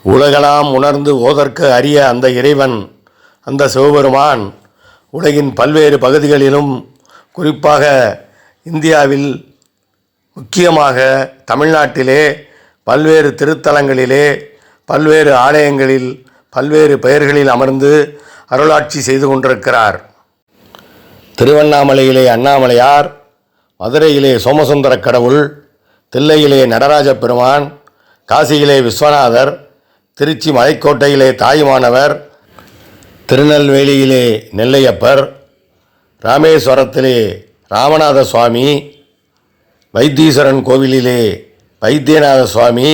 உலகெல்லாம் உணர்ந்து ஓதற்கு அரிய அந்த இறைவன், அந்த சிவபெருமான் உலகின் பல்வேறு பகுதிகளிலும், குறிப்பாக இந்தியாவில், முக்கியமாக தமிழ்நாட்டிலே பல்வேறு திருத்தலங்களிலே, பல்வேறு ஆலயங்களில், பல்வேறு பெயர்களில் அமர்ந்து அருளாட்சி செய்து கொண்டிருக்கிறார். திருவண்ணாமலையிலே அண்ணாமலையார், மதுரையிலே சோமசுந்தர கடவுள், தில்லையிலே நடராஜ பெருமான், காசியிலே விஸ்வநாதர், திருச்சி மலைக்கோட்டையிலே தாயுமானவர், திருநெல்வேலியிலே நெல்லையப்பர், ராமேஸ்வரத்திலே ராமநாத சுவாமி, வைத்தீஸ்வரன் கோவிலிலே வைத்தியநாத சுவாமி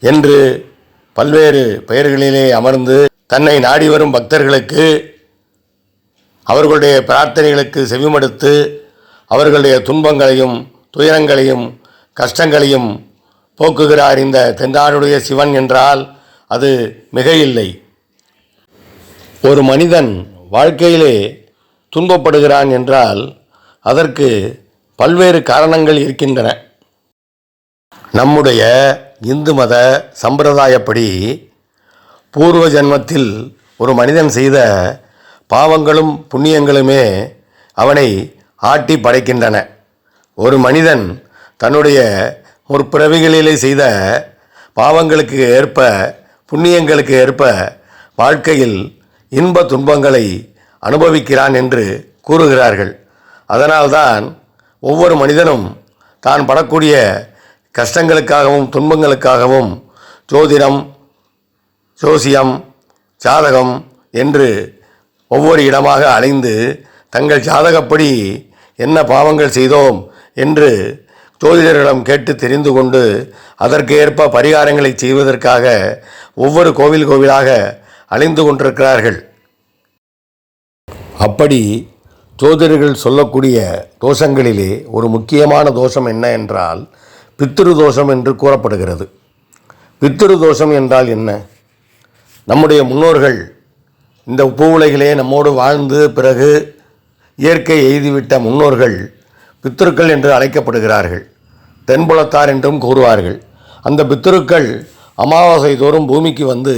என்று பல்வேறு பெயர்களிலே அமர்ந்து தன்னை நாடி வரும் பக்தர்களுக்கு அவர்களுடைய பிரார்த்தனைகளுக்கு செவிமடுத்து அவர்களுடைய துன்பங்களையும் துயரங்களையும் கஷ்டங்களையும் போக்குகிறார் இந்த தென்னாடுடைய சிவன் என்றால் அது மிகையில்லை. ஒரு மனிதன் வாழ்க்கையிலே துன்பப்படுகிறான் என்றால் அதற்கு பல்வேறு காரணங்கள் இருக்கின்றன. நம்முடைய இந்து மத சம்பிரதாயப்படி பூர்வ ஜன்மத்தில் ஒரு மனிதன் செய்த பாவங்களும் புண்ணியங்களுமே அவனை ஆட்டி படைக்கின்றன. ஒரு மனிதன் தன்னுடைய முற்பிறவிகளிலே செய்த பாவங்களுக்கு ஏற்ப புண்ணியங்களுக்கு ஏற்ப வாழ்க்கையில் இன்ப துன்பங்களை அனுபவிக்கிறான் என்று கூறுகிறார்கள். அதனால்தான் ஒவ்வொரு மனிதனும் தான் படக்கூடிய கஷ்டங்களுக்காகவும் துன்பங்களுக்காகவும் ஜோதிடம், ஜோசியம், ஜாதகம் என்று ஒவ்வொரு இடமாக அலைந்து தங்கள் ஜாதகப்படி என்ன பாவங்கள் செய்தோம் என்று ஜோதிடரிடம் கேட்டு தெரிந்து கொண்டு அதற்கு ஏற்ப பரிகாரங்களை செய்வதற்காக ஒவ்வொரு கோவிலாக அலைந்து கொண்டிருக்கிறார்கள். அப்படி ஜோதிடர்கள் சொல்லக்கூடிய தோஷங்களிலே ஒரு முக்கியமான தோஷம் என்ன என்றால் பித்ரு தோஷம் என்று கூறப்படுகிறது. பித்ரு தோஷம் என்றால் என்ன? நம்முடைய முன்னோர்கள் இந்த பூவுலகிலே நம்மோடு வாழ்ந்து பிறகு இயற்கை எய்துவிட்ட முன்னோர்கள் பித்ருக்கள் என்று அழைக்கப்படுகிறார்கள். தென்புலத்தார் என்றும் கூறுவார்கள். அந்த பித்ருக்கள் அமாவாசை தோறும் பூமிக்கு வந்து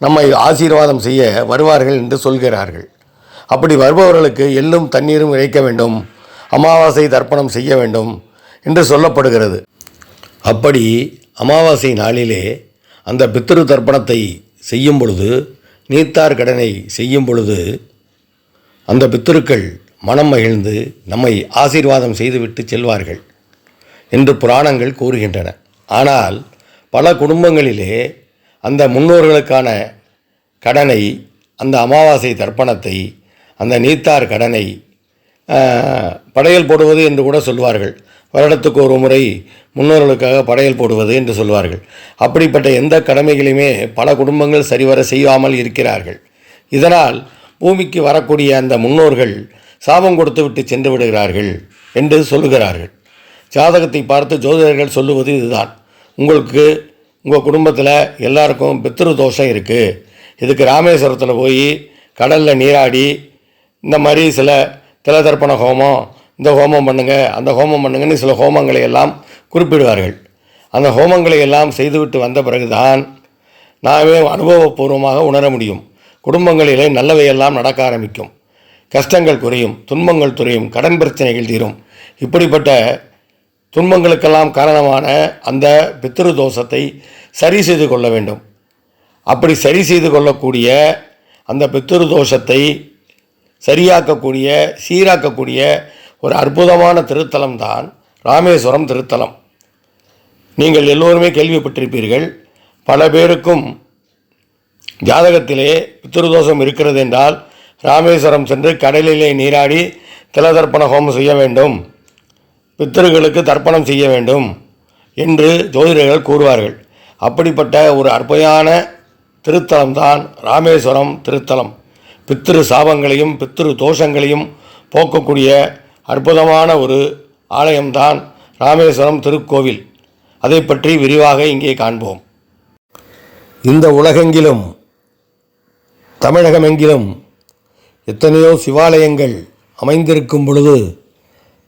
நம்மை ஆசீர்வாதம் செய்ய வருவார்கள் என்று சொல்கிறார்கள். அப்படி வருபவர்களுக்கு எள்ளும் தண்ணீரும் இறைக்க வேண்டும், அமாவாசை தர்ப்பணம் செய்ய வேண்டும் என்று சொல்லப்படுகிறது. அப்படி அமாவாசை நாளிலே அந்த பித்ரு தர்ப்பணத்தை செய்யும் பொழுது, நீத்தார் கடனை செய்யும் பொழுது அந்த பித்ருக்கள் மனம் மகிழ்ந்து நம்மை ஆசீர்வாதம் செய்துவிட்டு செல்வார்கள் என்று புராணங்கள் கூறுகின்றன. ஆனால் பல குடும்பங்களிலே அந்த முன்னோர்களுக்கான கடனை, அந்த அமாவாசை தர்ப்பணத்தை, அந்த நீத்தார் கடனை படையல் போடுவது என்று கூட சொல்வார்கள். வருடத்துக்கு ஒரு முறை முன்னோர்களுக்காக படையல் போடுவது என்று சொல்வார்கள். அப்படிப்பட்ட எந்த கடமைகளையுமே பல குடும்பங்கள் சரிவர செய்யாமல் இருக்கிறார்கள். இதனால் பூமிக்கு வரக்கூடிய அந்த முன்னோர்கள் சாபம் கொடுத்து விட்டு சென்று விடுகிறார்கள் என்று சொல்லுகிறார்கள். ஜாதகத்தை பார்த்து ஜோதிடர்கள் சொல்லுவது இதுதான்: உங்களுக்கு உங்கள் குடும்பத்தில் எல்லாருக்கும் பித்ரு தோஷம் இருக்குது, இதுக்கு ராமேஸ்வரத்தில் போய் கடலில் நீராடி இந்த மாதிரி சில திலதர்ப்பண ஹோமம், இந்த ஹோமம் பண்ணுங்கள், அந்த ஹோமம் பண்ணுங்கன்னு சில ஹோமங்களை எல்லாம் குறிப்பிடுவார்கள். அந்த ஹோமங்களை எல்லாம் செய்துவிட்டு வந்த பிறகுதான் நாமே அனுபவபூர்வமாக உணர முடியும். குடும்பங்களிலே நல்லவையெல்லாம் நடக்க ஆரம்பிக்கும், கஷ்டங்கள் குறையும், துன்பங்கள் குறையும், கடன் பிரச்சனைகள் தீரும். இப்படிப்பட்ட துன்பங்களுக்கெல்லாம் காரணமான அந்த பித்ரு தோஷத்தை சரி செய்து கொள்ள வேண்டும். அப்படி சரி செய்து கொள்ளக்கூடிய அந்த பித்ரு தோஷத்தை சரியாக்கக்கூடிய, சீராக்கக்கூடிய ஒரு அற்புதமான திருத்தலம்தான் ராமேஸ்வரம் திருத்தலம். நீங்கள் எல்லோருமே கேள்விப்பட்டிருப்பீர்கள். பல பேருக்கும் ஜாதகத்திலே பித்ருதோஷம் இருக்கிறது என்றால் ராமேஸ்வரம் சென்று கடலிலே நீராடி திலதர்ப்பண ஹோமம் செய்ய வேண்டும், பித்ருக்களுக்கு தர்ப்பணம் செய்ய வேண்டும் என்று ஜோதிடர்கள் கூறுவார்கள். அப்படிப்பட்ட ஒரு அற்புதமான திருத்தலம்தான் ராமேஸ்வரம் திருத்தலம். பித்ரு சாபங்களையும் பித்ரு தோஷங்களையும் போக்கக்கூடிய அற்புதமான ஒரு ஆலயம்தான் ராமேஸ்வரம் திருக்கோவில். அதை பற்றி விரிவாக இங்கே காண்போம். இந்த உலகெங்கிலும், தமிழகமெங்கிலும் எத்தனையோ சிவாலயங்கள் அமைந்திருக்கும் பொழுது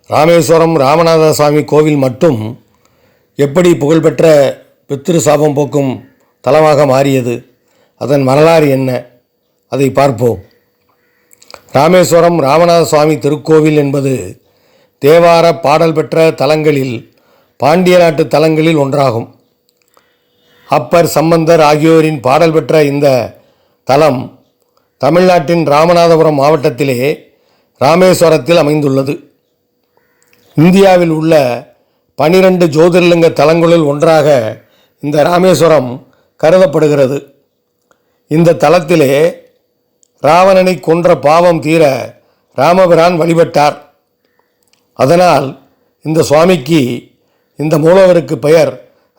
ராமேஸ்வரம் ராமநாத சுவாமி கோவில் மட்டும் எப்படி புகழ்பெற்ற பித்ரு சாபம் போக்கும் தலமாக மாறியது? அதன் வரலாறு என்ன? அதை பார்ப்போம். ராமேஸ்வரம் ராமநாத சுவாமி திருக்கோவில் என்பது தேவார பாடல் பெற்ற தலங்களில் பாண்டிய நாட்டு தலங்களில் ஒன்றாகும். அப்பர், சம்பந்தர் ஆகியோரின் பாடல் பெற்ற இந்த தலம் தமிழ்நாட்டின் ராமநாதபுரம் மாவட்டத்திலே ராமேஸ்வரத்தில் அமைந்துள்ளது. இந்தியாவில் உள்ள 12 ஜோதிர்லிங்க தலங்களுள் ஒன்றாக இந்த ராமேஸ்வரம் கருதப்படுகிறது. இந்த தலத்திலே ராவணனை கொன்ற பாவம் தீர ராமபிரான் வழிபட்டார். அதனால் இந்த சுவாமிக்கு, இந்த மூலவருக்கு பெயர்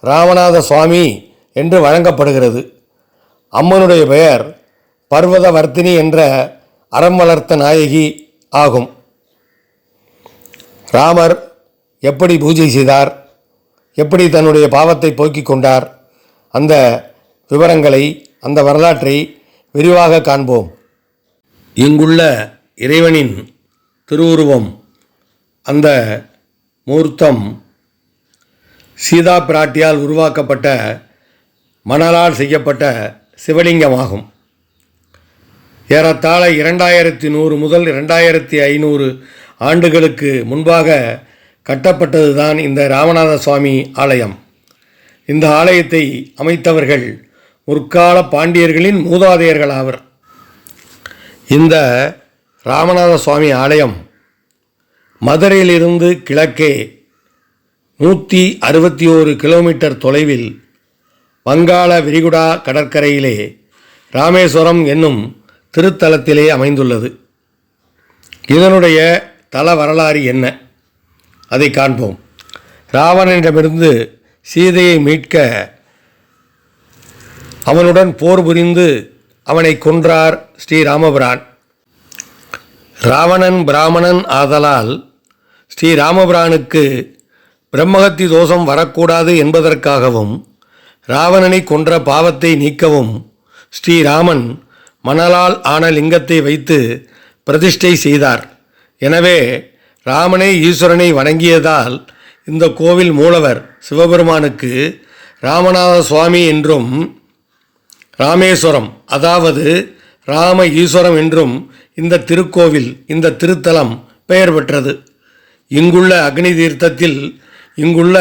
ராமநாத சுவாமி என்று வழங்கப்படுகிறது. அம்மனுடைய பெயர் பர்வதவர்த்தினி என்ற அறம் வளர்த்த நாயகி ஆகும். ராமர் எப்படி பூஜை செய்தார், எப்படி தன்னுடைய பாவத்தை போக்கிக் கொண்டார், அந்த விவரங்களை, அந்த வரலாற்றை விரிவாக காண்போம். இங்குள்ள இறைவனின் திருவுருவம், அந்த மூர்த்தம் சீதா பிராட்டியால் உருவாக்கப்பட்ட மணலால் செய்யப்பட்ட சிவலிங்கமாகும். ஏறத்தாழ 2100 முதல் 2500 ஆண்டுகளுக்கு முன்பாக கட்டப்பட்டதுதான் இந்த ராமநாத சுவாமி ஆலயம். இந்த ஆலயத்தை அமைத்தவர்கள் முற்கால பாண்டியர்களின் மூதாதையர்கள் ஆவர். இந்த ராமநாத சுவாமி ஆலயம் மதுரையிலிருந்து கிழக்கே 161 கிலோமீட்டர் தொலைவில் வங்காள விரிகுடா கடற்கரையிலே ராமேஸ்வரம் என்னும் திருத்தலத்திலே அமைந்துள்ளது. இதனுடைய தல வரலாறு என்ன? அதை காண்போம். ராவணனிடமிருந்து சீதையை மீட்க அவனுடன் போர் புரிந்து அவனை கொன்றார் ஸ்ரீராமபிரான். ராவணன் பிராமணன் ஆதலால் ஸ்ரீராமபிரானுக்கு பிரம்மஹத்தி தோஷம் வரக்கூடாது என்பதற்காகவும் ராவணனை கொன்ற பாவத்தை நீக்கவும் ஸ்ரீராமன் மணலால் ஆன லிங்கத்தை வைத்து பிரதிஷ்டை செய்தார். எனவே ராமனே ஈஸ்வரனை வணங்கியதால் இந்த கோவில் மூலவர் சிவபெருமானுக்கு ராமநாத சுவாமி என்றும், ராமேஸ்வரம் அதாவது ராம ஈஸ்வரம் என்றும் இந்த திருக்கோவில், இந்த திருத்தலம் பெயர் பெற்றது. இங்குள்ள அக்னி தீர்த்தத்தில், இங்குள்ள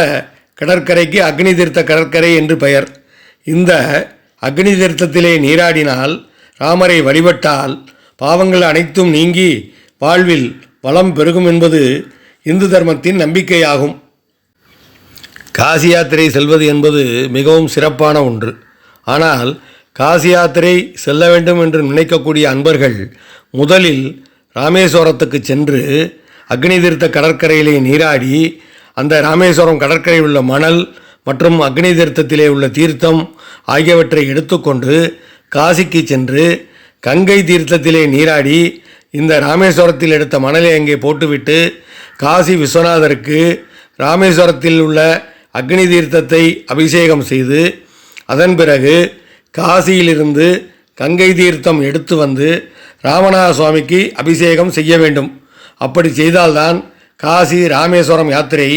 கடற்கரைக்கு அக்னி தீர்த்த கடற்கரை என்று பெயர். இந்த அக்னி தீர்த்தத்திலே நீராடினால், ராமரை வழிபட்டால் பாவங்கள் அனைத்தும் நீங்கி வாழ்வில் வளம் பெருகும் என்பது இந்து தர்மத்தின் நம்பிக்கையாகும். காசி யாத்திரை செல்வது என்பது மிகவும் சிறப்பான ஒன்று. ஆனால் காசி யாத்திரை செல்ல வேண்டும் என்று நினைக்கக்கூடிய அன்பர்கள் முதலில் ராமேஸ்வரத்துக்கு சென்று அக்னி தீர்த்த கடற்கரையிலே நீராடி, அந்த ராமேஸ்வரம் கடற்கரையில் உள்ள மணல் மற்றும் அக்னி தீர்த்தத்திலே உள்ள தீர்த்தம் ஆகியவற்றை எடுத்துக்கொண்டு காசிக்கு சென்று கங்கை தீர்த்தத்திலே நீராடி, இந்த ராமேஸ்வரத்தில் எடுத்த மணலை அங்கே போட்டுவிட்டு காசி விஸ்வநாதருக்கு ராமேஸ்வரத்தில் உள்ள அக்னி தீர்த்தத்தை அபிஷேகம் செய்து, அதன் பிறகு காசியிலிருந்து கங்கை தீர்த்தம் எடுத்து வந்து ராமநாத சுவாமிக்கு அபிஷேகம் செய்ய வேண்டும். அப்படி செய்தால்தான் காசி ராமேஸ்வரம் யாத்திரை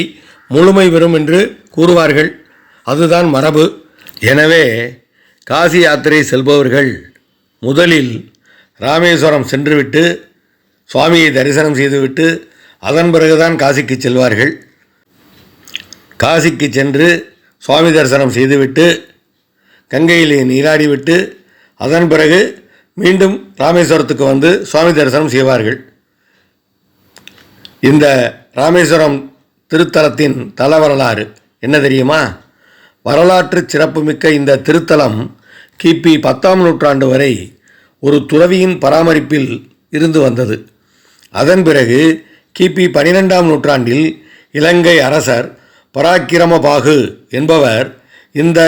முழுமை பெறும் என்று கூறுவார்கள். அதுதான் மரபு. எனவே காசி யாத்திரை செல்பவர்கள் முதலில் ராமேஸ்வரம் சென்றுவிட்டு சுவாமியை தரிசனம் செய்துவிட்டு அதன் பிறகுதான் காசிக்கு செல்வார்கள். காசிக்கு சென்று சுவாமி தரிசனம் செய்துவிட்டு கங்கையிலே நீராடிவிட்டு அதன் பிறகு மீண்டும் ராமேஸ்வரத்துக்கு வந்து சுவாமி தரிசனம் செய்வார்கள். இந்த ராமேஸ்வரம் திருத்தலத்தின் தல வரலாறு என்ன தெரியுமா? வரலாற்று சிறப்புமிக்க இந்த திருத்தலம் கிபி 10ஆம் நூற்றாண்டு வரை ஒரு துறவியின் பராமரிப்பில் இருந்து வந்தது. அதன் பிறகு கிபி 12ஆம் நூற்றாண்டில் இலங்கை அரசர் பராக்கிரமபாகு என்பவர் இந்த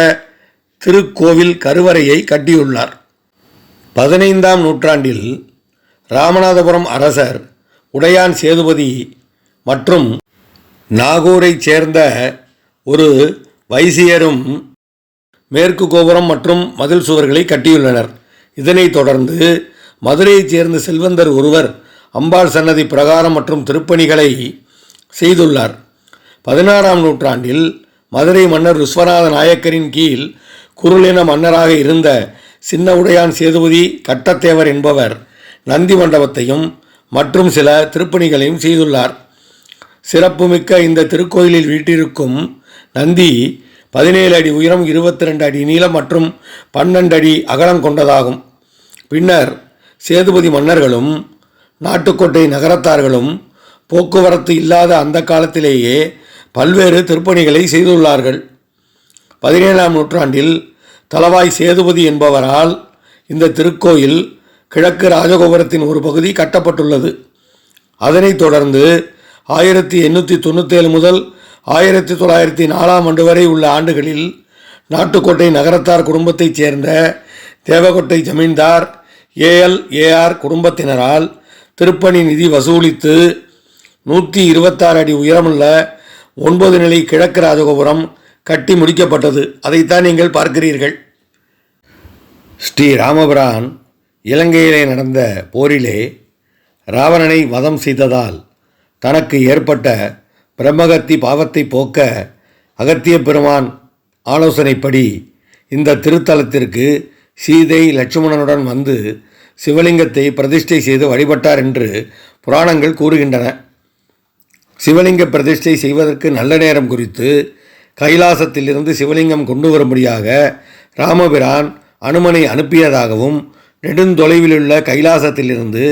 திருக்கோவில் கருவறையை கட்டியுள்ளார். 15ஆம் நூற்றாண்டில் ராமநாதபுரம் அரசர் உடையான் சேதுபதி மற்றும் நாகூரைச் சேர்ந்த ஒரு வைசியரும் மேற்கு கோபுரம் மற்றும் மதில் சுவர்களை கட்டியுள்ளனர். இதனைத் தொடர்ந்து மதுரையைச் சேர்ந்த செல்வந்தர் ஒருவர் அம்பாள் சன்னதி பிரகாரம் மற்றும் திருப்பணிகளை செய்துள்ளார். 16ஆம் நூற்றாண்டில் மதுரை மன்னர் விஸ்வநாத நாயக்கரின் கீழ் குறுலின மன்னராக இருந்த சின்ன உடையான் சேதுபதி கட்டத்தேவர் என்பவர் நந்தி மண்டபத்தையும் மற்றும் சில திருப்பணிகளையும் செய்துள்ளார். சிறப்புமிக்க இந்த திருக்கோயிலில் வீட்டிருக்கும் நந்தி 17 அடி உயரம், 22 அடி நீளம் மற்றும் 12 அடி அகலம் கொண்டதாகும். பின்னர் சேதுபதி மன்னர்களும் நாட்டுக்கோட்டை நகரத்தார்களும் போக்குவரத்து இல்லாத அந்த காலத்திலேயே பல்வேறு திருப்பணிகளை செய்துள்ளார்கள். 17ஆம் நூற்றாண்டில் தளவாய் சேதுபதி என்பவரால் இந்த திருக்கோயில் கிழக்கு ராஜகோபுரத்தின் ஒரு பகுதி கட்டப்பட்டுள்ளது. அதனைத் தொடர்ந்து 1897 முதல் 1904ஆம் ஆண்டு வரை உள்ள ஆண்டுகளில் நாட்டுக்கோட்டை நகரத்தார் குடும்பத்தைச் சேர்ந்த தேவகோட்டை ஜமீன்தார் ALAR குடும்பத்தினரால் திருப்பணி நிதி வசூலித்து 126 அடி உயரமுள்ள 9 நிலை கிழக்கு ராஜகோபுரம் கட்டி முடிக்கப்பட்டது. அதைத்தான் நீங்கள் பார்க்கிறீர்கள். ஸ்ரீ ராமபிரான் இலங்கையிலே நடந்த போரிலே ராவணனை வதம் செய்ததால் தனக்கு ஏற்பட்ட பிரம்மகத்தி பாவத்தை போக்க அகத்திய பெருமான் ஆலோசனைப்படி இந்த திருத்தலத்திற்கு சீதை லட்சுமணனுடன் வந்து சிவலிங்கத்தை பிரதிஷ்டை செய்து வழிபட்டார் என்று புராணங்கள் கூறுகின்றன. சிவலிங்க பிரதிஷ்டை செய்வதற்கு நல்ல நேரம் குறித்து கைலாசத்திலிருந்து சிவலிங்கம் கொண்டு வரும்படியாக ராமபிரான் அனுமனை அனுப்பியதாகவும், நெடுந்தொலைவிலுள்ள கைலாசத்திலிருந்து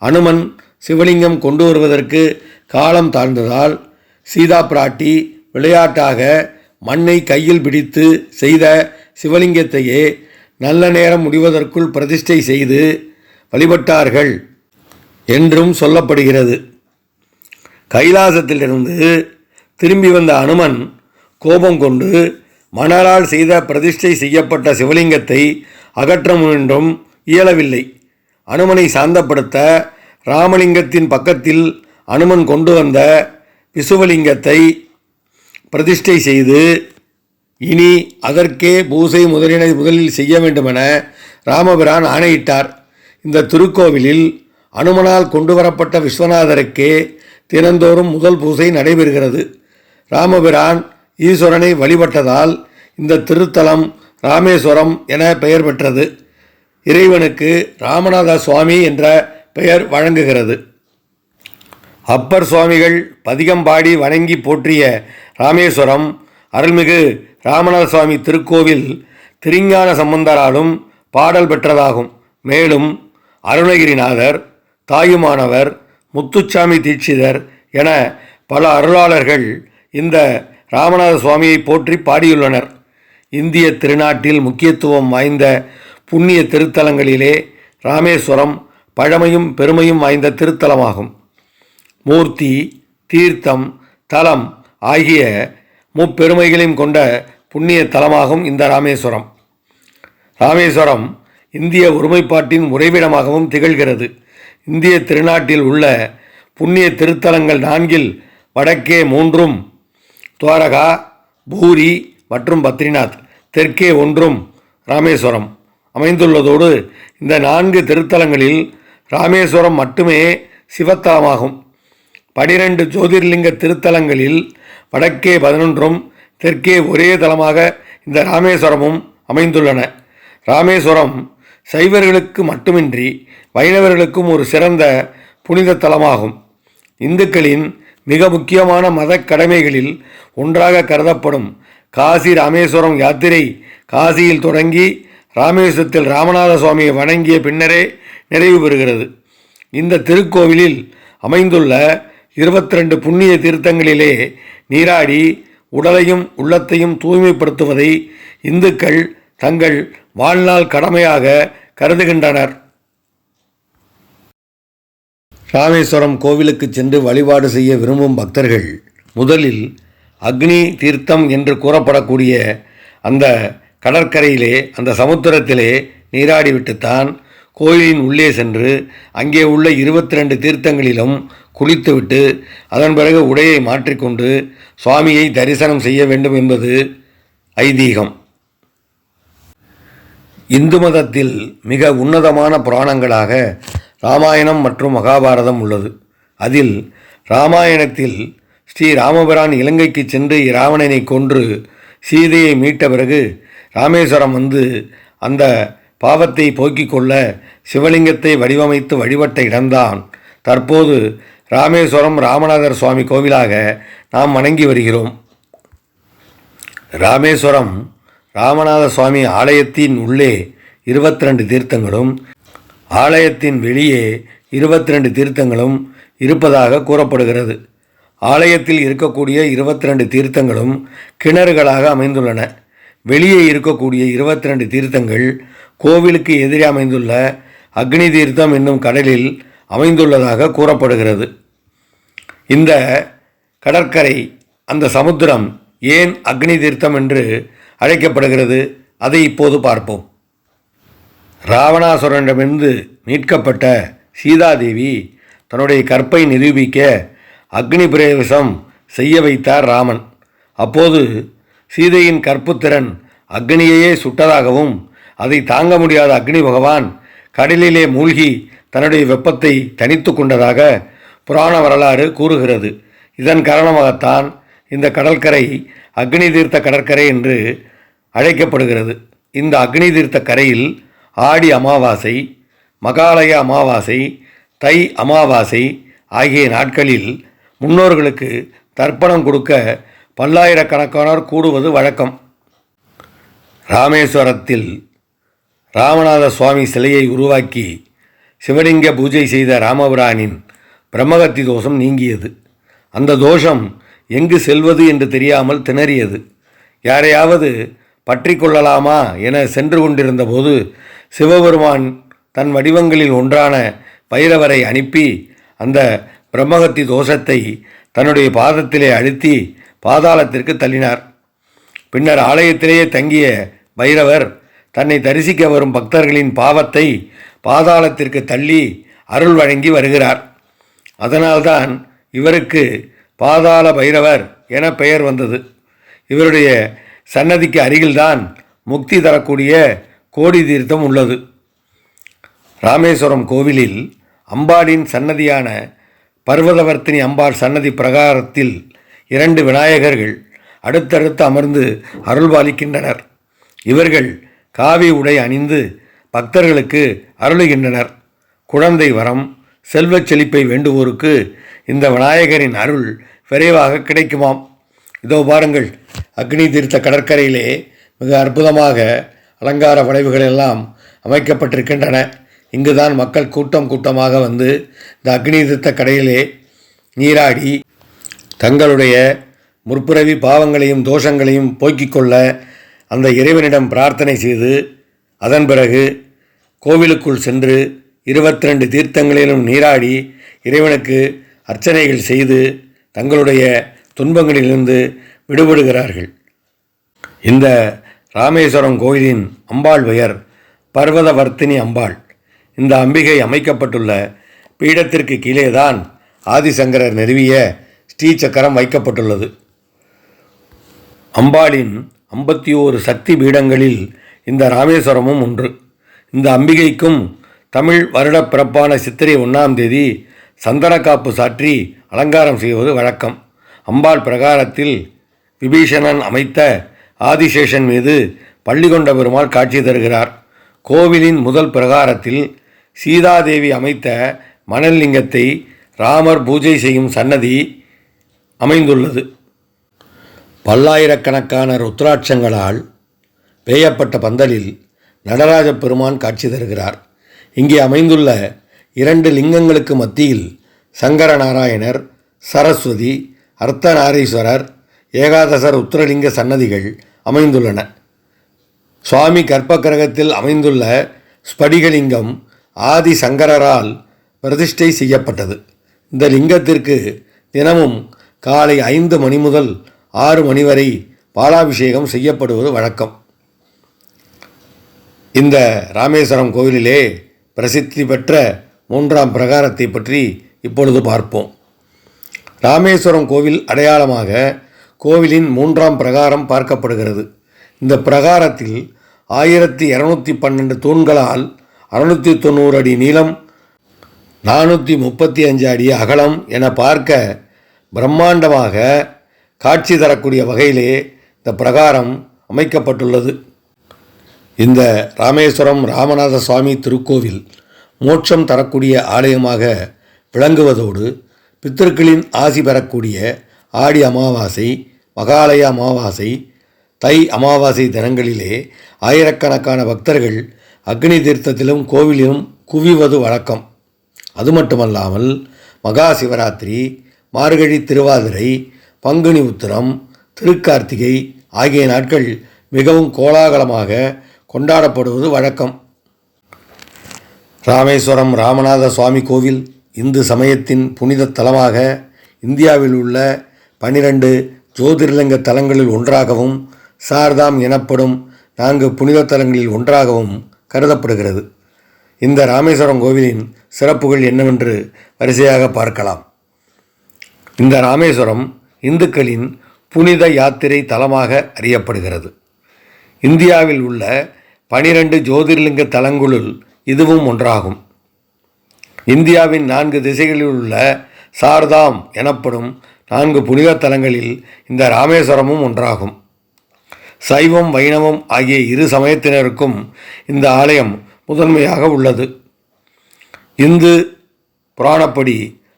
அனுமன் சிவலிங்கம் கொண்டு வருவதற்கு காலம் தாழ்ந்ததால் சீதா பிராட்டி விளையாட்டாக மண்ணை கையில் பிடித்து செய்த சிவலிங்கத்தையே நல்ல நேரம் முடிவதற்குள் பிரதிஷ்டை செய்து வழிபட்டார்கள் என்றும் சொல்லப்படுகிறது. கைலாசத்திலிருந்து திரும்பி வந்த அனுமன் கோபம் கொண்டு மணலால் செய்த பிரதிஷ்டை செய்யப்பட்ட சிவலிங்கத்தை அகற்ற முயன்றும் இயலவில்லை. அனுமனை சாந்தப்படுத்த ராமலிங்கத்தின் பக்கத்தில் அனுமன் கொண்டு வந்த விசுவலிங்கத்தை பிரதிஷ்டை செய்து இனி அதற்கே பூசை முதலில் செய்ய வேண்டுமென ராமபிரான் ஆணையிட்டார். இந்த திருக்கோவிலில் அனுமனால் கொண்டு வரப்பட்ட விஸ்வநாதருக்கே தினந்தோறும் முதல் பூசை நடைபெறுகிறது. ராமபிரான் ஈஸ்வரனை வழிபட்டதால் இந்த திருத்தலம் ராமேஸ்வரம் என பெயர் பெற்றது. இறைவனுக்கு ராமநாத சுவாமி என்ற பெயர் வழங்குகிறது. அப்பர் சுவாமிகள் பதிகம் பாடி வணங்கி போற்றிய ராமேஸ்வரம் அருள்மிகு ராமநாத சுவாமி திருக்கோவில் திருஞான சம்பந்தராலும் பாடல் பெற்றதாகும். மேலும் அருணகிரிநாதர், தாயுமானவர், முத்துச்சாமி தீட்சிதர் என பல அருளாளர்கள் இந்த ராமநாத சுவாமியை போற்றி பாடியுள்ளனர். இந்திய திருநாட்டில் முக்கியத்துவம் வாய்ந்த புண்ணிய திருத்தலங்களிலே ராமேஸ்வரம் பழமையும் பெருமையும் வாய்ந்த திருத்தலமாகும். மூர்த்தி, தீர்த்தம், தலம் ஆகிய முப்பெருமைகளையும் கொண்ட புண்ணிய தலமாகும் இந்த ராமேஸ்வரம். ராமேஸ்வரம் இந்திய ஒருமைப்பாட்டின் உறைவிடமாகவும் திகழ்கிறது. இந்திய திருநாட்டில் உள்ள புண்ணிய திருத்தலங்கள் 4இல் வடக்கே 3ம் துவாரகா, பூரி மற்றும் பத்ரிநாத், தெற்கே 1ம் ராமேஸ்வரம் அமைந்துள்ளதோடு இந்த 4 திருத்தலங்களில் ராமேஸ்வரம் மட்டுமே சிவத்தலமாகும். 12 ஜோதிர்லிங்க திருத்தலங்களில் வடக்கே 11ம் தெற்கே ஒரே தலமாக இந்த ராமேஸ்வரமும் அமைந்துள்ளன. ராமேஸ்வரம் சைவர்களுக்கு மட்டுமின்றி வைணவர்களுக்கும் ஒரு சிறந்த புனித தலமாகும். இந்துக்களின் மிக முக்கியமான மத கடமைகளில் ஒன்றாக கருதப்படும் காசி ராமேஸ்வரம் யாத்திரை காசியில் தொடங்கி ராமேஸ்வரத்தில் ராமநாத சுவாமியை வணங்கிய பின்னரே நிறைவு பெறுகிறது. இந்த திருக்கோவிலில் அமைந்துள்ள 22 புண்ணிய தீர்த்தங்களிலே நீராடி உடலையும் உள்ளத்தையும் தூய்மைப்படுத்துவதை இந்துக்கள் தங்கள் வாழ்நாள் கடமையாக கருதுகின்றனர். ராமேஸ்வரம் கோவிலுக்கு சென்று வழிபாடு செய்ய விரும்பும் பக்தர்கள் முதலில் அக்னி தீர்த்தம் என்று கூறப்படக்கூடிய அந்த கடற்கரையிலே, அந்த சமுத்திரத்திலே நீராடிவிட்டுத்தான் கோயிலின் உள்ளே சென்று அங்கே உள்ள 22 தீர்த்தங்களிலும் குளித்துவிட்டு அதன் பிறகு உடையை மாற்றிக்கொண்டு சுவாமியை தரிசனம் செய்ய வேண்டும் என்பது ஐதீகம். இந்து மதத்தில் மிக உன்னதமான புராணங்களாக ராமாயணம் மற்றும் மகாபாரதம் உள்ளது. அதில் ராமாயணத்தில் ஸ்ரீ ராமபிரான் இலங்கைக்கு சென்று இராவணனை கொன்று சீதையை மீட்ட பிறகு ராமேஸ்வரம் வந்து அந்த பாவத்தை போக்கிக் கொள்ள சிவலிங்கத்தை வடிவமைத்து வழிபட்ட இடம்தான் தற்போது ராமேஸ்வரம் ராமநாதர் சுவாமி கோவிலாக நாம் வணங்கி வருகிறோம். ராமேஸ்வரம் ராமநாத சுவாமி ஆலயத்தின் உள்ளே 22 தீர்த்தங்களும் ஆலயத்தின் வெளியே 22 தீர்த்தங்களும் இருப்பதாக கூறப்படுகிறது. ஆலயத்தில் இருக்கக்கூடிய 22 தீர்த்தங்களும் கிணறுகளாக அமைந்துள்ளன. வெளியே இருக்கக்கூடிய 22 தீர்த்தங்கள் கோவிலுக்கு எதிரே அமைந்துள்ள அக்னி தீர்த்தம் என்னும் கடலில் அமைந்துள்ளதாக கூறப்படுகிறது. இந்த கடற்கரை, அந்த சமுத்திரம் ஏன் அக்னி தீர்த்தம் என்று அழைக்கப்படுகிறது? அதை இப்போது பார்ப்போம். ராவணாசுரனிடமிருந்து மீட்கப்பட்ட சீதாதேவி தன்னுடைய கற்பை நிரூபிக்க அக்னி பிரவேசம் செய்ய வைத்தார் ராமன். அப்போது சீதையின் கற்புத்திறன் அக்னியையே சுட்டதாகவும் அதை தாங்க முடியாத அக்னி பகவான் கடலிலே மூழ்கி தன்னுடைய வெப்பத்தை தணித்து கொண்டதாக புராண வரலாறு கூறுகிறது. இதன் காரணமாகத்தான் இந்த கடற்கரை அக்னி தீர்த்த கடற்கரை என்று அழைக்கப்படுகிறது. இந்த அக்னி தீர்த்த கரையில் ஆடி அமாவாசை, மகாலய அமாவாசை, தை அமாவாசை ஆகிய நாட்களில் முன்னோர்களுக்கு தர்ப்பணம் கொடுக்க பல்லாயிரக்கணக்கானோர் கூடுவது வழக்கம். ராமேஸ்வரத்தில் ராமநாத சுவாமி சிலையை உருவாக்கி சிவலிங்க பூஜை செய்த ராமபிரானின் பிரம்மகத்தி தோஷம் நீங்கியது. அந்த தோஷம் எங்கு செல்வது என்று தெரியாமல் திணறியது. யாரையாவது பற்றி கொள்ளலாமா என சென்று கொண்டிருந்த போது சிவபெருமான் தன் வடிவங்களில் ஒன்றான பைரவரை அனுப்பி அந்த பிரம்மகத்தி தோஷத்தை தன்னுடைய பாதத்திலே அழுத்தி பாதாளத்திற்கு தள்ளினார். பின்னர் ஆலயத்திலேயே தங்கிய பைரவர் தன்னை தரிசிக்க வரும் பக்தர்களின் பாவத்தை பாதாளத்திற்கு தள்ளி அருள் வழங்கி வருகிறார். அதனால்தான் இவருக்கு பாதாள பைரவர் என பெயர் வந்தது. இவருடைய சன்னதிக்கு அருகில்தான் முக்தி தரக்கூடிய கோடி தீர்த்தம் உள்ளது. ராமேஸ்வரம் கோவிலில் அம்பாளின் சன்னதியான பர்வதவர்த்தினி அம்பாள் சன்னதி பிரகாரத்தில் 2 விநாயகர்கள் அடுத்தடுத்து அமர்ந்து அருள்பாலிக்கின்றனர். இவர்கள் காவி உடை அணிந்து பக்தர்களுக்கு அருளுகின்றனர். குழந்தை வரம், செல்வச் செழிப்பை வேண்டுவோருக்கு இந்த விநாயகரின் அருள் விரைவாக கிடைக்குமாம். இதோ பாருங்கள், அக்னி தீர்த்த கடற்கரையிலே மிக அற்புதமாக அலங்கார வளைவுகள் எல்லாம் அமைக்கப்பட்டிருக்கின்றன. இங்குதான் மக்கள் கூட்டம் கூட்டமாக வந்து இந்த அக்னி தீர்த்த கரையிலே நீராடி தங்களுடைய முற்பிறவி பாவங்களையும் தோஷங்களையும் போக்கிக் கொள்ள அந்த இறைவனிடம் பிரார்த்தனை செய்து அதன் பிறகு கோவிலுக்குள் சென்று 22 தீர்த்தங்களிலும் நீராடி இறைவனுக்கு அர்ச்சனைகள் செய்து தங்களுடைய துன்பங்களிலிருந்து விடுபடுகிறார்கள். இந்த ராமேஸ்வரம் கோயிலின் அம்பாள் பெயர் பர்வதவர்த்தினி அம்பாள். இந்த அம்பிகை அமைக்கப்பட்டுள்ள பீடத்திற்கு கீழேதான் ஆதிசங்கரர் நிறுவிய ஸ்ரீசக்கரம் வைக்கப்பட்டுள்ளது. அம்பாளின் 51 சக்தி பீடங்களில் இந்த ராமேஸ்வரமும் ஒன்று. இந்த அம்பிகைக்கும் தமிழ் வருட பிறப்பான சித்திரை 1ஆம் தேதி சந்தனக்காப்பு சாற்றி அலங்காரம் செய்வது வழக்கம். அம்பாள் பிரகாரத்தில் விபீஷணன் அமைத்த ஆதிசேஷன் மீது பள்ளிகொண்ட பெருமாள் காட்சி தருகிறார். கோவிலின் முதல் பிரகாரத்தில் சீதாதேவி அமைத்த மணல் லிங்கத்தை ராமர் பூஜை செய்யும் சன்னதி அமைந்துள்ளது. பல்லாயிரக்கணக்கான ருத்ராட்சங்களால் வேயப்பட்ட பந்தலில் நடராஜ பெருமான் காட்சி தருகிறார். இங்கே அமைந்துள்ள 2 லிங்கங்களுக்கு மத்தியில் சங்கரநாராயணர், சரஸ்வதி, அர்த்தநாரீஸ்வரர், ஏகாதசர் உத்திரலிங்க சன்னதிகள் அமைந்துள்ளன. சுவாமி கர்ப்பகிரகத்தில் அமைந்துள்ள ஸ்படிகலிங்கம் ஆதி சங்கரரால் பிரதிஷ்டை செய்யப்பட்டது. இந்த லிங்கத்திற்கு தினமும் காலை 5 மணி முதல் 6 மணி வரை பாலாபிஷேகம் செய்யப்படுவது வழக்கம். இந்த ராமேஸ்வரம் கோவிலிலே பிரசித்தி பெற்ற 3ஆம் பிரகாரத்தை பற்றி இப்பொழுது பார்ப்போம். ராமேஸ்வரம் கோவில் அடையாளமாக கோவிலின் 3ஆம் பிரகாரம் பார்க்கப்படுகிறது. இந்த பிரகாரத்தில் 1212 தூண்களால் 690 அடி நீளம், 435 அடி அகலம் என பார்க்க பிரம்மாண்டமாக காட்சி தரக்கூடிய வகையிலே இந்த பிரகாரம் அமைக்கப்பட்டுள்ளது. இந்த ராமேஸ்வரம் ராமநாத சுவாமி திருக்கோவில் மோட்சம் தரக்கூடிய ஆலயமாக விளங்குவதோடு பித்திருக்களின் ஆசி பெறக்கூடிய ஆடி அமாவாசை, மகாலய அமாவாசை, தை அமாவாசை தினங்களிலே ஆயிரக்கணக்கான பக்தர்கள் அக்னி தீர்த்தத்திலும் கோவிலிலும் குவிவது வழக்கம். அது மட்டுமல்லாமல் மகா சிவராத்திரி, மார்கழி திருவாதிரை, பங்குனி உத்திரம், திருக்கார்த்திகை ஆகிய நாட்கள் மிகவும் கோலாகலமாக கொண்டாடப்படுவது வழக்கம். ராமேஸ்வரம் ராமநாத சுவாமி கோவில் இந்து சமயத்தின் புனித தலமாக இந்தியாவில் உள்ள 12 ஜோதிர்லிங்க தலங்களில் ஒன்றாகவும் சார்தாம் எனப்படும் 4 புனித தலங்களில் ஒன்றாகவும் கருதப்படுகிறது. இந்த ராமேஸ்வரம் கோவிலின் சிறப்புகள் என்னவென்று வரிசையாக பார்க்கலாம். இந்த ராமேஸ்வரம் இந்துக்களின் புனித யாத்திரை தலமாக அறியப்படுகிறது. இந்தியாவில் உள்ள 12 ஜோதிர்லிங்க தலங்களுள் இதுவும் ஒன்றாகும். இந்தியாவின் 4 திசைகளில் உள்ள சார்தாம் எனப்படும் 4 புனித தலங்களில் இந்த ராமேஸ்வரமும் ஒன்றாகும். சைவம், வைணவம் ஆகிய இரு சமயத்தினருக்கும் இந்த ஆலயம் முதன்மையாக உள்ளது. இந்து புராணப்படி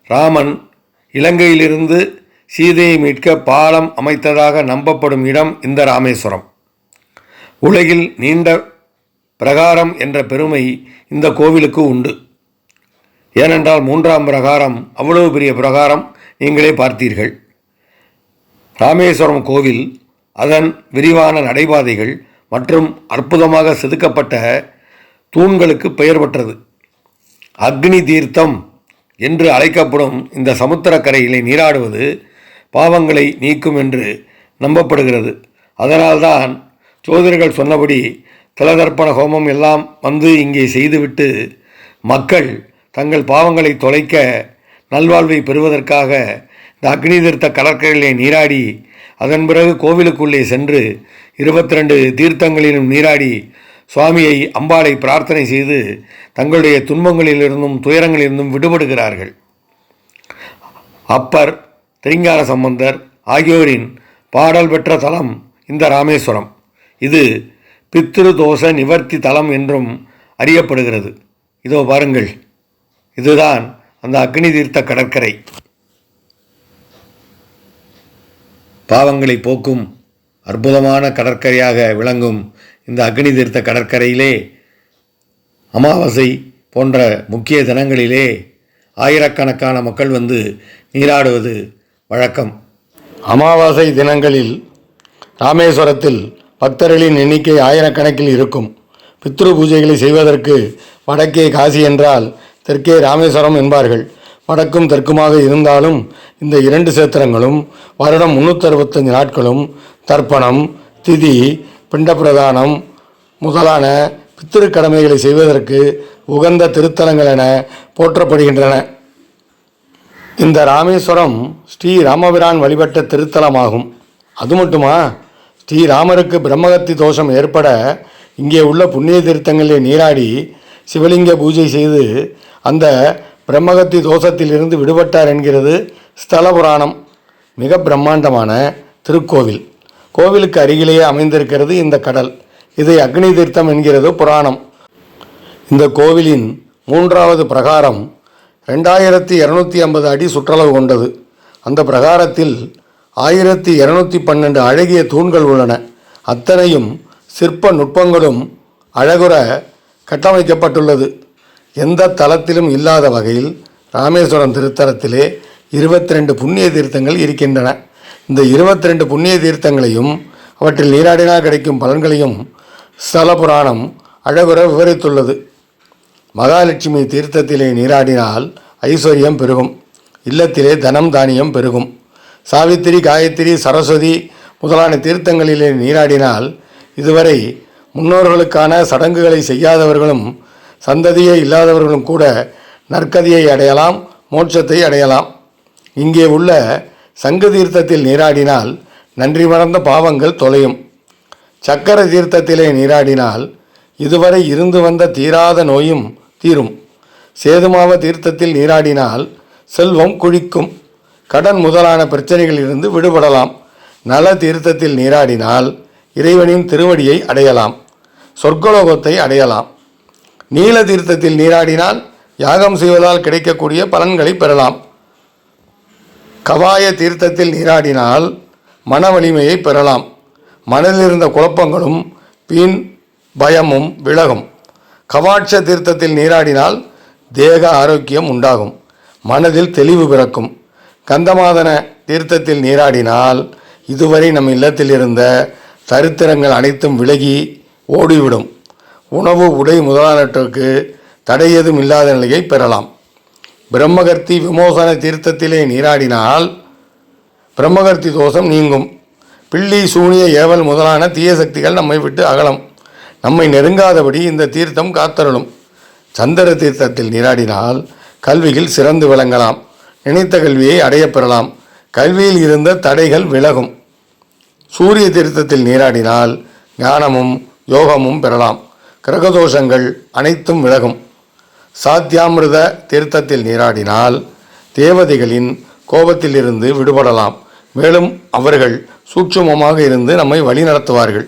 ராமன் இலங்கையிலிருந்து சீதையை மீட்க பாலம் அமைத்ததாக நம்பப்படும் இடம் இந்த ராமேஸ்வரம். உலகில் நீண்ட பிரகாரம் என்ற பெருமை இந்த கோவிலுக்கு உண்டு. ஏனென்றால் 3ஆம் பிரகாரம் அவ்வளவு பெரிய பிரகாரம் நீங்களே பார்த்தீர்கள். ராமேஸ்வரம் கோவில் அதன் விரிவான நடைபாதைகள் மற்றும் அற்புதமாக செதுக்கப்பட்ட தூண்களுக்கு பெயர் பெற்றது. அக்னி தீர்த்தம் என்று அழைக்கப்படும் இந்த சமுத்திரக்கரையிலே நீராடுவது பாவங்களை நீக்கும் என்று நம்பப்படுகிறது. அதனால்தான் ஜோதிடர்கள் சொன்னபடி திலதர்ப்பண ஹோமம் எல்லாம் வந்து இங்கே செய்துவிட்டு மக்கள் தங்கள் பாவங்களை தொலைக்க நல்வாழ்வை பெறுவதற்காக இந்த அக்னி தீர்த்த கடற்கரையிலே நீராடி அதன் பிறகு கோவிலுக்குள்ளே சென்று 22 தீர்த்தங்களிலும் நீராடி சுவாமியை, அம்பாளை பிரார்த்தனை செய்து தங்களுடைய துன்பங்களிலிருந்தும் துயரங்களிலிருந்தும் விடுபடுகிறார்கள். அப்பர், திருஞான சம்பந்தர் ஆகியோரின் பாடல் பெற்ற தலம் இந்த ராமேஸ்வரம். இது பித்ரு தோஷ நிவர்த்தி தலம் என்றும் அறியப்படுகிறது. இதோ பாருங்கள், இதுதான் அந்த அக்னி தீர்த்த கடற்கரை. பாவங்களை போக்கும் அற்புதமான கடற்கரையாக விளங்கும் இந்த அக்னி தீர்த்த கடற்கரையிலே அமாவாசை போன்ற முக்கிய தினங்களிலே ஆயிரக்கணக்கான மக்கள் வந்து நீராடுவது வழக்கம். அமாவாசை தினங்களில் ராமேஸ்வரத்தில் பக்தர்களின் எண்ணிக்கை ஆயிரக்கணக்கில் இருக்கும். பித்ரு பூஜைகளை செய்வதற்கு வடக்கே காசி என்றால் தெற்கே ராமேஸ்வரம் என்பார்கள். வடக்கும் தெற்குமாக இருந்தாலும் இந்த 2 சேத்திரங்களும் வருடம் 365 நாட்களும் தர்ப்பணம், திதி, பிண்டப்பிரதானம் முதலான பித்திரு கடமைகளை செய்வதற்கு உகந்த திருத்தலங்கள் என போற்றப்படுகின்றன. இந்த ராமேஸ்வரம் ஸ்ரீ ராமபிரான் வழிபட்ட திருத்தலமாகும். அது மட்டுமா, ஸ்ரீராமருக்கு பிரம்மகத்தி தோஷம் ஏற்பட இங்கே உள்ள புண்ணிய தீர்த்தங்களில் நீராடி சிவலிங்க பூஜை செய்து அந்த பிரம்மகத்தி தோஷத்திலிருந்து விடுபட்டார் என்கிறது ஸ்தல புராணம். மிக பிரம்மாண்டமான திருக்கோவில். கோவிலுக்கு அருகிலேயே அமைந்திருக்கிறது இந்த கடல். இதை அக்னி தீர்த்தம் என்கிறது புராணம். இந்த கோவிலின் 3வது பிரகாரம் 2250 அடி சுற்றளவு கொண்டது. அந்த பிரகாரத்தில் 1212 அழகிய தூண்கள் உள்ளன. அத்தனையும் சிற்ப நுட்பங்களும் அழகுற கட்டமைக்கப்பட்டுள்ளது. எந்த தலத்திலும் இல்லாத வகையில் ராமேஸ்வரம் திருத்தலத்திலே 22 புண்ணிய தீர்த்தங்கள் இருக்கின்றன. இந்த 22 புண்ணிய தீர்த்தங்களையும் அவற்றில் நீராடினால் கிடைக்கும் பலன்களையும் ஸ்தல புராணம் அழகுற விவரித்துள்ளது. மகாலட்சுமி தீர்த்தத்திலே நீராடினால் ஐஸ்வர்யம் பெருகும். இல்லத்திலே தனம் தானியம் பெருகும். சாவித்திரி, காயத்ரி, சரஸ்வதி முதலான தீர்த்தங்களிலே நீராடினால் இதுவரை முன்னோர்களுக்கான சடங்குகளை செய்யாதவர்களும் சந்ததியே இல்லாதவர்களும் கூட நற்கதியை அடையலாம், மோட்சத்தை அடையலாம். இங்கே உள்ள சங்கு தீர்த்தத்தில் நீராடினால் நன்றி மறந்த பாவங்கள் தொலையும். சக்கர தீர்த்தத்திலே நீராடினால் இதுவரை இருந்து வந்த தீராத நோயும் தீரும். சேதுமாவ தீர்த்தத்தில் நீராடினால் செல்வம் குழிக்கும். கடன் முதலான பிரச்சனைகளிலிருந்து விடுபடலாம். நல தீர்த்தத்தில் நீராடினால் இறைவனின் திருவடியை அடையலாம். சொர்க்கலோகத்தை அடையலாம். நீல தீர்த்தத்தில் நீராடினால் யாகம் செய்வதால் கிடைக்கக்கூடிய பலன்களை பெறலாம். கவாய தீர்த்தத்தில் நீராடினால் மன வலிமையை பெறலாம். மனதில் இருந்த குழப்பங்களும் வீண் பயமும் விலகும். கவாட்ச தீர்த்தத்தில் நீராடினால் தேக ஆரோக்கியம் உண்டாகும். மனதில் தெளிவு பிறக்கும். கந்தமாதன தீர்த்தத்தில் நீராடினால் இதுவரை நம் இல்லத்தில் இருந்த தரித்திரங்கள் அனைத்தும் விலகி ஓடிவிடும். உணவு உடை முதலானவற்றுக்கு தடையதும் இல்லாத நிலையை பெறலாம். பிரம்மகர்த்தி விமோசன தீர்த்தத்திலே நீராடினால் பிரம்மகர்த்தி தோஷம் நீங்கும். பில்லி சூனிய ஏவல் முதலான தீய சக்திகள் நம்மை விட்டு அகலம். நம்மை நெருங்காதபடி இந்த தீர்த்தம் காத்தருளும். சந்திர தீர்த்தத்தில் நீராடினால் கல்வியில் சிறந்து விளங்கலாம். நினைத்த கல்வியை அடையப்பெறலாம். கல்வியில் இருந்த தடைகள் விலகும். சூரிய தீர்த்தத்தில் நீராடினால் ஞானமும் யோகமும் பெறலாம். கிரகதோஷங்கள் அனைத்தும் விலகும். சாத்தியாமிருத தீர்த்தத்தில் நீராடினால் தேவதைகளின் கோபத்திலிருந்து விடுபடலாம். மேலும் அவர்கள் சூட்சுமமாக இருந்து நம்மை வழிநடத்துவார்கள்.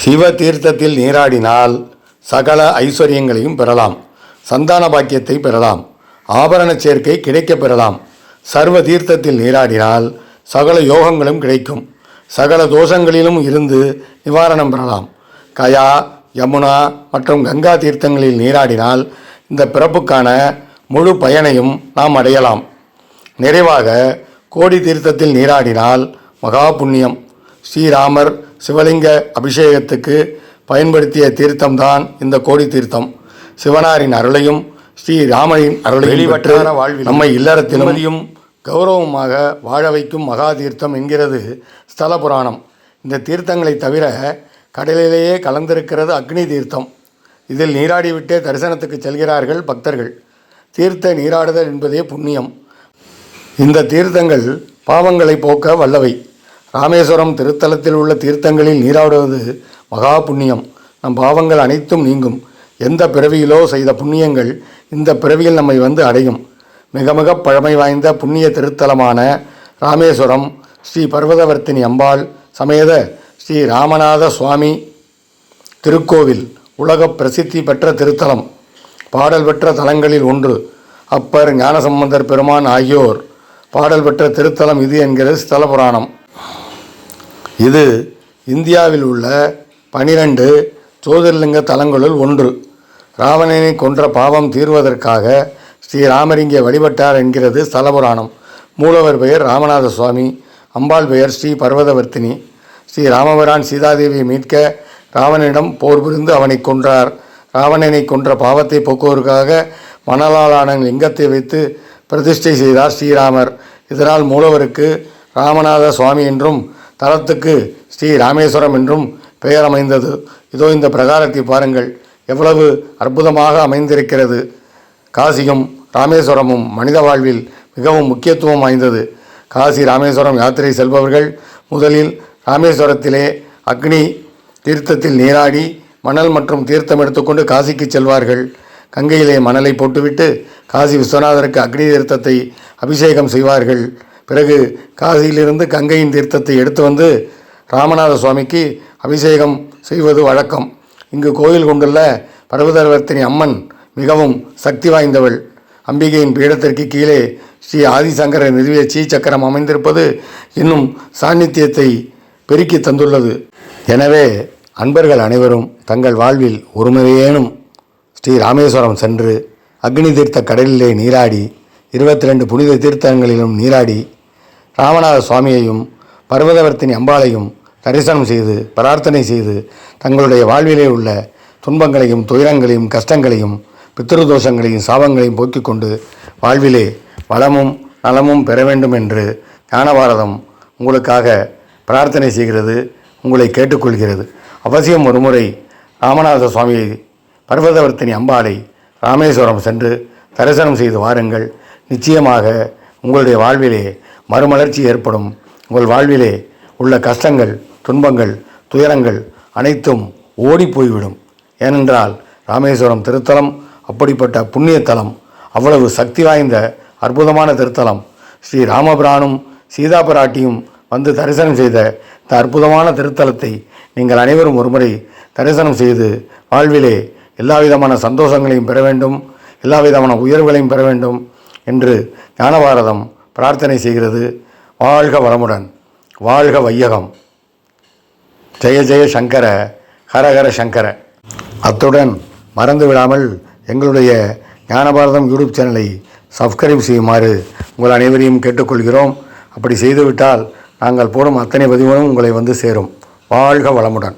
சிவ தீர்த்தத்தில் நீராடினால் சகல ஐஸ்வர்யங்களையும் பெறலாம். சந்தான பாக்கியத்தை பெறலாம். ஆபரண சேர்க்கை கிடைக்க பெறலாம். சர்வ தீர்த்தத்தில் நீராடினால் சகல யோகங்களும் கிடைக்கும். சகல தோஷங்களிலும் இருந்து நிவாரணம் பெறலாம். கயா, யமுனா மற்றும் கங்கா தீர்த்தங்களில் நீராடினால் இந்த பிறப்புக்கான முழு பயனையும் நாம் அடையலாம். நிறைவாக கோடி தீர்த்தத்தில் நீராடினால் மகா புண்ணியம். ஸ்ரீராமர் சிவலிங்க அபிஷேகத்துக்கு பயன்படுத்திய தீர்த்தம்தான் இந்த கோடி தீர்த்தம். சிவனாரின் அருளையும் ஸ்ரீராமரின் அருளையும் பெற்று நம்மை இல்லறத்திலும் கௌரவமாக வாழ வைக்கும் மகா தீர்த்தம் என்கிறது ஸ்தல புராணம். இந்த தீர்த்தங்களை தவிர கடலிலேயே கலந்திருக்கிறது அக்னி தீர்த்தம். இதில் நீராடிவிட்டே தரிசனத்துக்கு செல்கிறார்கள் பக்தர்கள். தீர்த்த நீராடுதல் என்பதே புண்ணியம். இந்த தீர்த்தங்கள் பாவங்களை போக்க வல்லவை. ராமேஸ்வரம் திருத்தலத்தில் உள்ள தீர்த்தங்களில் நீராடுவது மகா புண்ணியம். நம் பாவங்கள் அனைத்தும் நீங்கும். எந்த பிறவியிலோ செய்த புண்ணியங்கள் இந்த பிறவியில் நம்மை வந்து அடையும். மிக மிக பழமை வாய்ந்த புண்ணிய திருத்தலமான ராமேஸ்வரம் ஸ்ரீ பர்வதவர்த்தினி அம்பாள் சமேத ஸ்ரீ ராமநாத சுவாமி திருக்கோவில் உலக பிரசித்தி பெற்ற திருத்தலம். பாடல் பெற்ற தலங்களில் ஒன்று. அப்பர், ஞானசம்பந்தர் பெருமான் ஆகியோர் பாடல் பெற்ற திருத்தலம் இது என்கிறது ஸ்தல புராணம். இது இந்தியாவில் உள்ள 12 ஜோதிர்லிங்க தலங்களுள் ஒன்று. ராவணனை கொன்ற பாவம் தீர்வதற்காக ஸ்ரீராமர் இங்கே வழிபட்டார் என்கிறது ஸ்தல புராணம். மூலவர் பெயர் ராமநாத சுவாமி. அம்பாள் பெயர் ஸ்ரீ பர்வதவர்த்தினி. ஸ்ரீ ராமபிரான் சீதாதேவியை மீட்க ராவணனிடம் போர் புரிந்து அவனை கொன்றார். ராவணனை கொன்ற பாவத்தை போக்குவதற்காக மணலாலான லிங்கத்தை வைத்து பிரதிஷ்டை செய்தார் ஸ்ரீராமர். இதனால் மூலவருக்கு ராமநாத சுவாமி என்றும் தலத்துக்கு ஸ்ரீ ராமேஸ்வரம் என்றும் பெயர் அமைந்தது. இதோ இந்த பிரகாரத்தை பாருங்கள், எவ்வளவு அற்புதமாக அமைந்திருக்கிறது. காசியும் ராமேஸ்வரமும் மனித வாழ்வில் மிகவும் முக்கியத்துவம் வாய்ந்தது. காசி ராமேஸ்வரம் யாத்திரை செல்பவர்கள் முதலில் ராமேஸ்வரத்திலே அக்னி தீர்த்தத்தில் நீராடி மணல் மற்றும் தீர்த்தம் எடுத்துக்கொண்டு காசிக்கு செல்வார்கள். கங்கையிலே மணலை போட்டுவிட்டு காசி விஸ்வநாதருக்கு அக்னி தீர்த்தத்தை அபிஷேகம் செய்வார்கள். பிறகு காசியிலிருந்து கங்கையின் தீர்த்தத்தை எடுத்து வந்து ராமநாத சுவாமிக்கு அபிஷேகம் செய்வது வழக்கம். இங்கு கோயில் கொண்டுள்ள பர்வதவர்த்தினி அம்மன் மிகவும் சக்தி வாய்ந்தவள். அம்பிகையின் பீடத்திற்கு கீழே ஸ்ரீ ஆதிசங்கரர் நிறுவிய சக்கரம் அமைந்திருப்பது இன்னும் சாநித்தியத்தை பெருக்கி தந்துள்ளது. எனவே அன்பர்கள் அனைவரும் தங்கள் வாழ்வில் ஒருமுறையேனும் ஸ்ரீ ராமேஸ்வரம் சென்று அக்னி தீர்த்த கடலிலே நீராடி 22 புனித தீர்த்தங்களிலும் நீராடி ராமநாத சுவாமியையும் பர்வதவர்த்தினி அம்பாளையும் தரிசனம் செய்து பிரார்த்தனை செய்து தங்களுடைய வாழ்விலே உள்ள துன்பங்களையும் துயரங்களையும் கஷ்டங்களையும் பித்ருதோஷங்களையும் சாபங்களையும் போக்கிக் கொண்டு வாழ்விலே வளமும் நலமும் பெற வேண்டும் என்று ஞானபாரதம் உங்களுக்காக பிரார்த்தனை செய்கிறது, உங்களை கேட்டுக்கொள்கிறது. அவசியம் ஒருமுறை ராமநாத சுவாமியை பர்வதவர்த்தினி அம்பாளை ராமேஸ்வரம் சென்று தரிசனம் செய்து வாருங்கள். நிச்சயமாக உங்களுடைய வாழ்விலே மறுமலர்ச்சி ஏற்படும். உங்கள் வாழ்விலே உள்ள கஷ்டங்கள் துன்பங்கள் துயரங்கள் அனைத்தும் ஓடி போய்விடும். ஏனென்றால் ராமேஸ்வரம் திருத்தலம் அப்படிப்பட்ட புண்ணியத்தலம், அவ்வளவு சக்தி வாய்ந்த அற்புதமான திருத்தலம். ஸ்ரீ ராமபிரானும் சீதா பிராட்டியும் வந்து தரிசனம் செய்த இந்த அற்புதமான திருத்தலத்தை நீங்கள் அனைவரும் ஒருமுறை தரிசனம் செய்து வாழ்விலே எல்லா விதமான சந்தோஷங்களையும் பெற வேண்டும், எல்லா விதமான உயர்வுகளையும் பெற வேண்டும் என்று ஞான பாரதம் பிரார்த்தனை செய்கிறது. வாழ்க வளமுடன், வாழ்க வையகம். ஜெய ஜெய சங்கர, ஹரஹர சங்கர. அத்துடன் மறந்து விடாமல் எங்களுடைய ஞான பாரதம் யூடியூப் சேனலை சப்ஸ்கிரைப் செய்யுமாறு உங்கள் அனைவரையும் கேட்டுக்கொள்கிறோம். அப்படி செய்துவிட்டால் நாங்கள் போடும் அத்தனை பதிவுகளும் உங்களை வந்து சேரும். வாழ்க வளமுடன்.